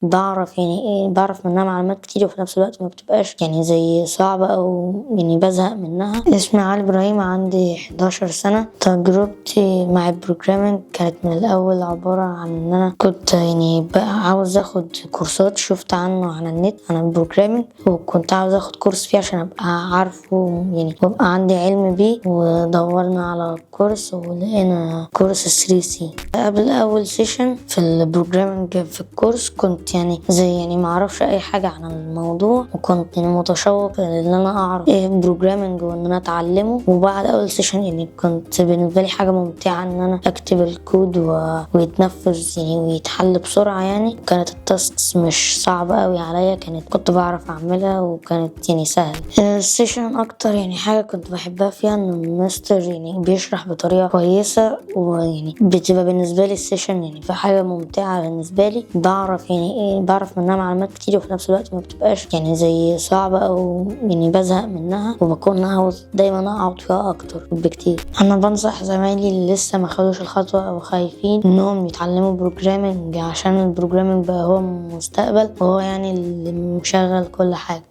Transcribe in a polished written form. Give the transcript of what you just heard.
بعرف منها معلومات كتير، وفي نفس الوقت ما بتبقاش يعني زي صعبة أو يعني بزهق منها. اسمي علي إبراهيم، عندي 11 سنة. تجربتي مع البروجرامينج كانت من الأول عبارة عن إن أنا كنت يعني عاوز أخد كورسات شفت عنه على النت عن البروجرامينج، وكنت عاوز أخد كورس فيه عشان أبقى عارفه يعني وأبقى عندي علم بيه. ودورنا على كورس ولقينا كورس 3C. قبل أول سيشن في البروجرامينج في الكورس كنت يعني معرفش أي حاجة عن الموضوع، وكنت يعني متشوق إن أنا أعرف إيه البروجرامينج وإن أنا أتعلمه. وبعد أول سيشن يعني كنت بالنسبة لي حاجة ممتعة إن أنا أكتب الكود ويتنفذ يعني ويتحل بسرعة. يعني كانت التاسكس مش صعبة أوي عليا، كنت بعرف أعملها وكانت يعني سهلة. السيشن أكتر يعني حاجة كنت بحبها فيها إن المستر يعني بيشرح بطريقة كويسة، ويعني بتبقى بالنسبة لي السيشن يعني في حاجة ممتعة بالنسبة لي. بعرف منها معلومات كتير، وفي نفس الوقت ما بتبقاش يعني زي صعبة أو يعني بزهق منها، وبكون عاوز دايما أقعد فيها أكتر بكتير. أنا بنصح زمايلي اللي لسه ما خدوش الخطوة أو خايفين إنهم يتعلموا بروجرامينج، عشان البروجرامينج بقى هو المستقبل، وهو يعني اللي مشغل كل حاجة.